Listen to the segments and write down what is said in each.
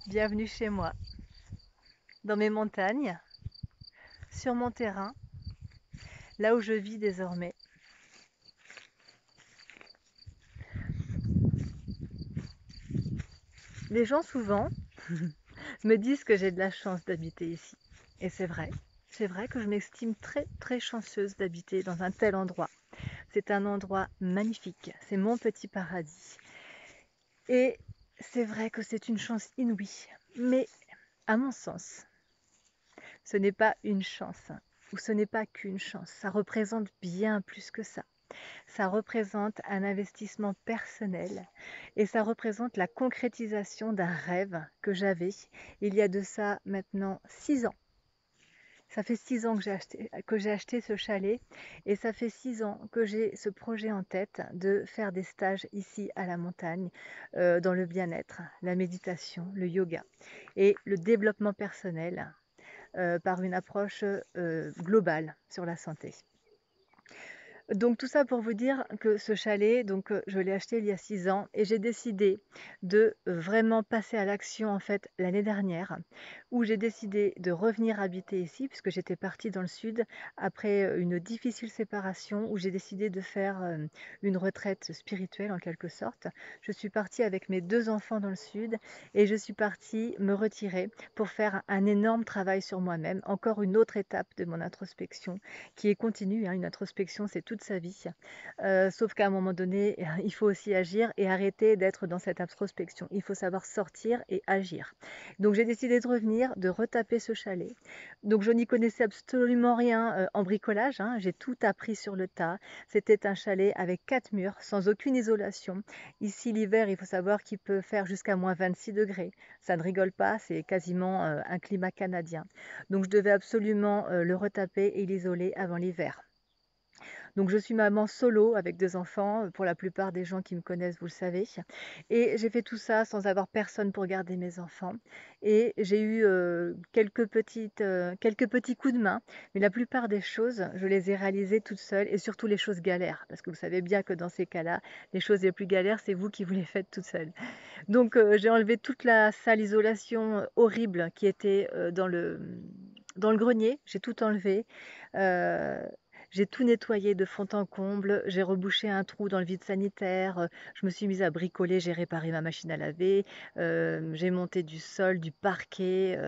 Bienvenue chez moi, dans mes montagnes, sur mon terrain, là où je vis désormais. Les gens souvent me disent que j'ai de la chance d'habiter ici. Et c'est vrai que je m'estime très très chanceuse d'habiter dans un tel endroit. C'est un endroit magnifique, c'est mon petit paradis. Et c'est vrai que c'est une chance inouïe. Mais à mon sens, ce n'est pas une chance, ou ce n'est pas qu'une chance. Ça représente bien plus que ça. Ça représente un investissement personnel et ça représente la concrétisation d'un rêve que j'avais il y a de ça maintenant 6 ans. Ça fait 6 ans que j'ai acheté ce chalet et ça fait 6 ans que j'ai ce projet en tête de faire des stages ici à la montagne, dans le bien-être, la méditation, le yoga et le développement personnel, par une approche globale sur la santé. Donc tout ça pour vous dire que ce chalet, je l'ai acheté il y a 6 ans et j'ai décidé de vraiment passer à l'action en fait l'année dernière, où j'ai décidé de revenir habiter ici puisque j'étais partie dans le sud après une difficile séparation où j'ai décidé de faire une retraite spirituelle en quelque sorte. Je suis partie avec mes 2 enfants dans le sud et je suis partie me retirer pour faire un énorme travail sur moi-même, encore une autre étape de mon introspection qui est continue, hein. Une introspection, c'est toute sa vie. Sauf qu'à un moment donné, il faut aussi agir et arrêter d'être dans cette introspection. Il faut savoir sortir et agir. Donc j'ai décidé de revenir, de retaper ce chalet. Donc je n'y connaissais absolument rien en bricolage, hein. J'ai tout appris sur le tas. C'était un chalet avec 4 murs, sans aucune isolation. Ici, l'hiver, il faut savoir qu'il peut faire jusqu'à moins 26 degrés. Ça ne rigole pas, c'est quasiment un climat canadien. Donc je devais absolument le retaper et l'isoler avant l'hiver. Donc je suis maman solo avec 2 enfants, pour la plupart des gens qui me connaissent, vous le savez. Et j'ai fait tout ça sans avoir personne pour garder mes enfants. Et j'ai eu quelques petits coups de main, mais la plupart des choses, je les ai réalisées toute seule et surtout les choses galères. Parce que vous savez bien que dans ces cas-là, les choses les plus galères, c'est vous qui vous les faites toute seule. Donc j'ai enlevé toute la salle isolation horrible qui était dans le grenier, j'ai tout enlevé. Euh, j'ai tout nettoyé de fond en comble, j'ai rebouché un trou dans le vide sanitaire, je me suis mise à bricoler, j'ai réparé ma machine à laver, j'ai monté du sol, du parquet,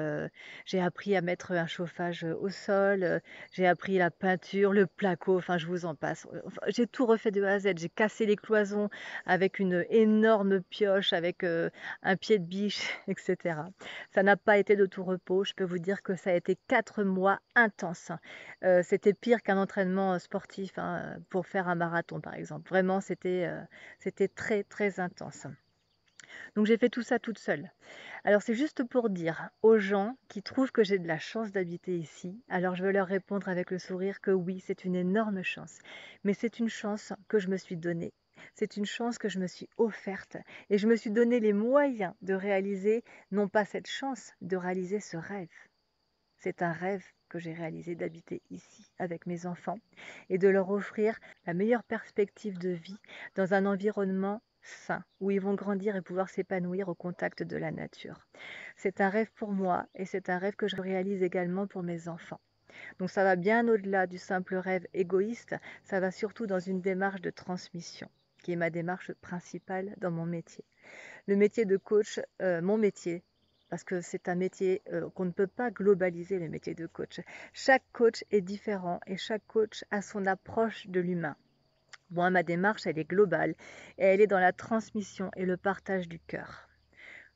j'ai appris à mettre un chauffage au sol, j'ai appris la peinture, le placo, enfin je vous en passe. Enfin, j'ai tout refait de A à Z, j'ai cassé les cloisons avec une énorme pioche, avec un pied de biche, etc. Ça n'a pas été de tout repos, je peux vous dire que ça a été 4 mois intenses. C'était pire qu'un entraînement sportif, hein, pour faire un marathon par exemple. Vraiment, c'était très très intense. Donc j'ai fait tout ça toute seule. Alors c'est juste pour dire aux gens qui trouvent que j'ai de la chance d'habiter ici, alors je veux leur répondre avec le sourire que oui, c'est une énorme chance, mais c'est une chance que je me suis donnée. C'est une chance que je me suis offerte et je me suis donné les moyens de réaliser, non pas cette chance, de réaliser ce rêve. C'est un rêve que j'ai réalisé d'habiter ici avec mes enfants et de leur offrir la meilleure perspective de vie dans un environnement sain où ils vont grandir et pouvoir s'épanouir au contact de la nature. C'est un rêve pour moi et c'est un rêve que je réalise également pour mes enfants. Donc ça va bien au-delà du simple rêve égoïste, ça va surtout dans une démarche de transmission qui est ma démarche principale dans mon métier. Le métier de coach, mon métier, parce que c'est un métier qu'on ne peut pas globaliser, le métier de coach. Chaque coach est différent et chaque coach a son approche de l'humain. Moi, ma démarche, elle est globale et elle est dans la transmission et le partage du cœur.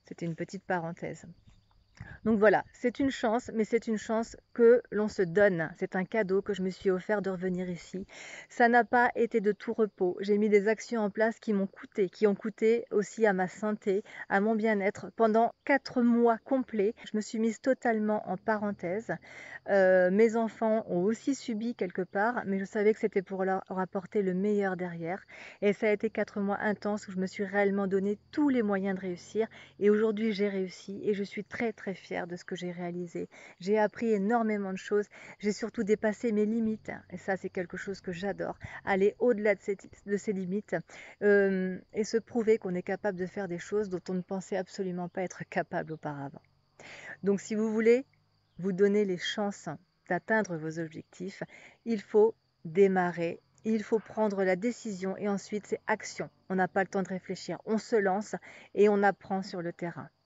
C'était une petite parenthèse. Donc voilà, c'est une chance, mais c'est une chance que l'on se donne. C'est un cadeau que je me suis offert de revenir ici. Ça n'a pas été de tout repos. J'ai mis des actions en place qui m'ont coûté, qui ont coûté aussi à ma santé, à mon bien-être. Pendant 4 mois complets, je me suis mise totalement en parenthèse. Mes enfants ont aussi subi quelque part, mais je savais que c'était pour leur apporter le meilleur derrière. Et ça a été 4 mois intenses où je me suis réellement donné tous les moyens de réussir. Et aujourd'hui, j'ai réussi et je suis très très très fière de ce que j'ai réalisé. J'ai appris énormément de choses. J'ai surtout dépassé mes limites. Et ça, c'est quelque chose que j'adore. Aller au-delà de ses limites et se prouver qu'on est capable de faire des choses dont on ne pensait absolument pas être capable auparavant. Donc, si vous voulez vous donner les chances d'atteindre vos objectifs, il faut démarrer, il faut prendre la décision et ensuite c'est action. On n'a pas le temps de réfléchir, on se lance et on apprend sur le terrain.